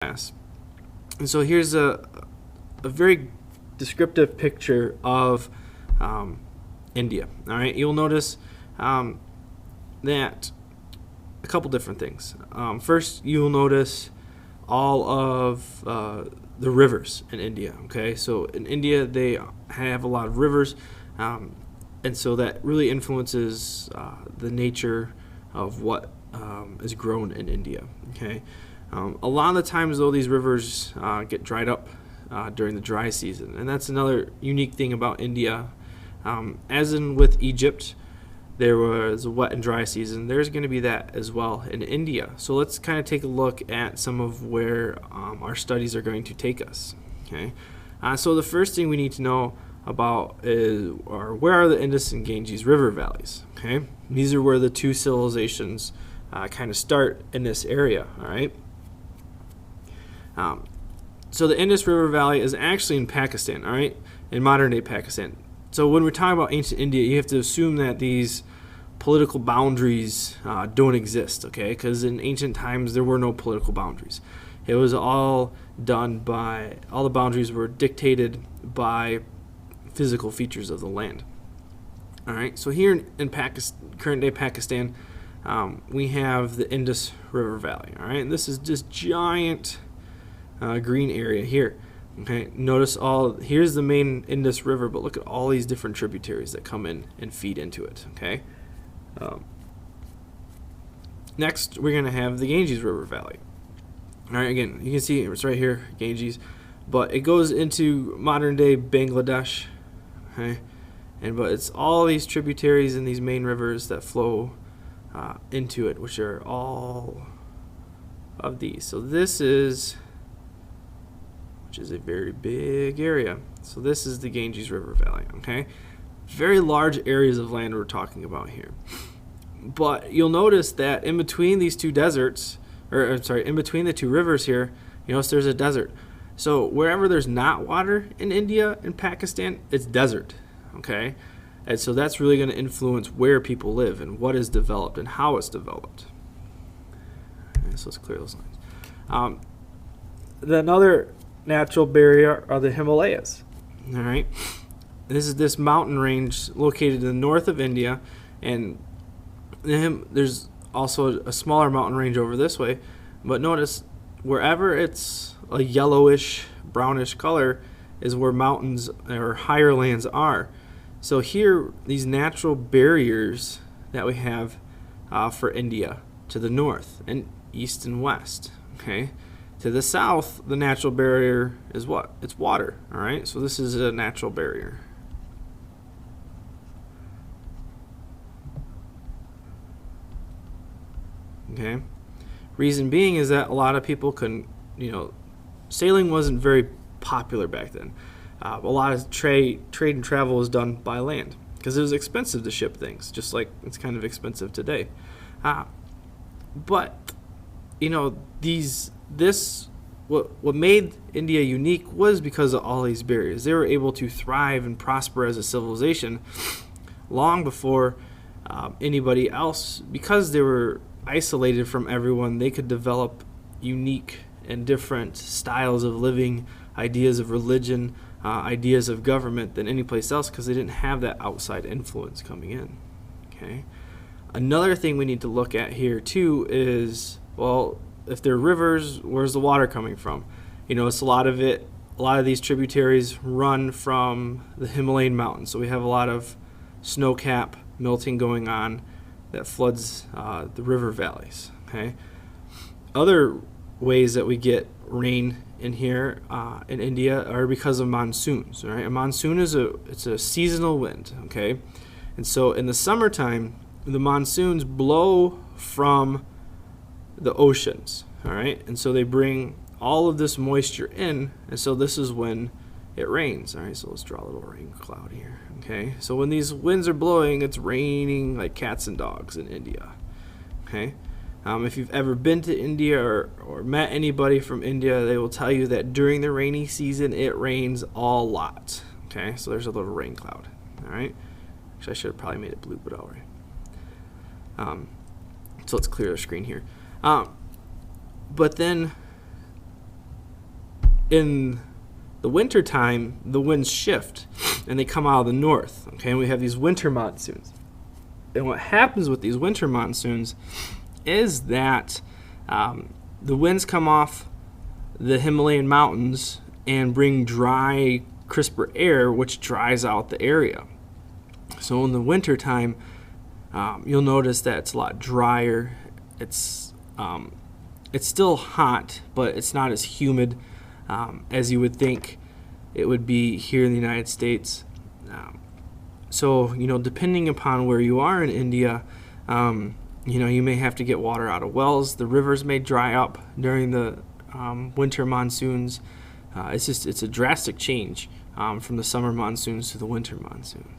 class. And so here's a very descriptive picture of India. All right, you'll notice that a couple different things. First, you'll notice all of the rivers in India. Okay, so in India they have a lot of rivers, and so that really influences the nature of what is grown in India. Okay, a lot of the times though these rivers get dried up during the dry season, and that's another unique thing about India. As in with Egypt, there was a wet and dry season. There's going to be that as well in India. So let's kind of take a look at some of where our studies are going to take us. Okay, so the first thing we need to know about is where are the Indus and Ganges river valleys. Okay, these are where the two civilizations kind of start in this area. All right. So the Indus River Valley is actually in Pakistan. All right, in modern day Pakistan. So when we're talking about ancient India, you have to assume that these political boundaries don't exist, okay? Because in ancient times, there were no political boundaries. It was all done by, all the boundaries were dictated by physical features of the land. All right, so here in Pakistan, current day Pakistan, we have the Indus River Valley, all right? And this is this giant green area here. Okay, notice here's the main Indus River, but look at all these different tributaries that come in and feed into it. Okay. Next, we're going to have the Ganges River Valley. All right, again, you can see it's right here, Ganges, but it goes into modern day Bangladesh. Okay, but it's all these tributaries and these main rivers that flow into it, which are all of these. So this is, which is a very big area. So this is the Ganges River Valley, okay? Very large areas of land we're talking about here. But you'll notice that in between these two deserts, in between the two rivers here, you notice there's a desert. So wherever there's not water in India and Pakistan, it's desert, okay? And so that's really going to influence where people live and what is developed and how it's developed. Okay, so let's clear those lines. Another natural barrier are the Himalayas. All right, this is this mountain range located in the north of India, and there's also a smaller mountain range over this way. But notice wherever it's a yellowish, brownish color is where mountains or higher lands are. So here, these natural barriers that we have for India to the north and east and west. Okay. To the south, the natural barrier is what? It's water, all right? So this is a natural barrier. Okay? Reason being is that a lot of people couldn't, sailing wasn't very popular back then. A lot of trade and travel was done by land because it was expensive to ship things, just like it's kind of expensive today. But, what made India unique was because of all these barriers. They were able to thrive and prosper as a civilization long before anybody else. Because they were isolated from everyone, they could develop unique and different styles of living, ideas of religion, ideas of government than any place else because they didn't have that outside influence coming in. Okay. Another thing we need to look at here too is, well, if they're rivers, where's the water coming from? It's a lot of these tributaries run from the Himalayan mountains. So we have a lot of snow cap melting going on that floods the river valleys. Okay. Other ways that we get rain in here in India are because of monsoons. All right, a monsoon is a seasonal wind. Okay, and so in the summertime, the monsoons blow from the oceans, all right, and so they bring all of this moisture in, and so this is when it rains. All right, so let's draw a little rain cloud here. Okay, so when these winds are blowing, it's raining like cats and dogs in India. Okay, if you've ever been to India or met anybody from India, they will tell you that during the rainy season it rains a lot. Okay, so there's a little rain cloud. All right, actually I should have probably made it blue, but all right. So let's clear the screen here. But then in the winter time, the winds shift and they come out of the north. Okay, and we have these winter monsoons. And what happens with these winter monsoons is that the winds come off the Himalayan mountains and bring dry, crisper air, which dries out the area. So in the winter time, you'll notice that it's a lot drier. It's still hot, but it's not as humid as you would think it would be here in the United States. So, depending upon where you are in India, you may have to get water out of wells. The rivers may dry up during the winter monsoons. It's a drastic change from the summer monsoons to the winter monsoons.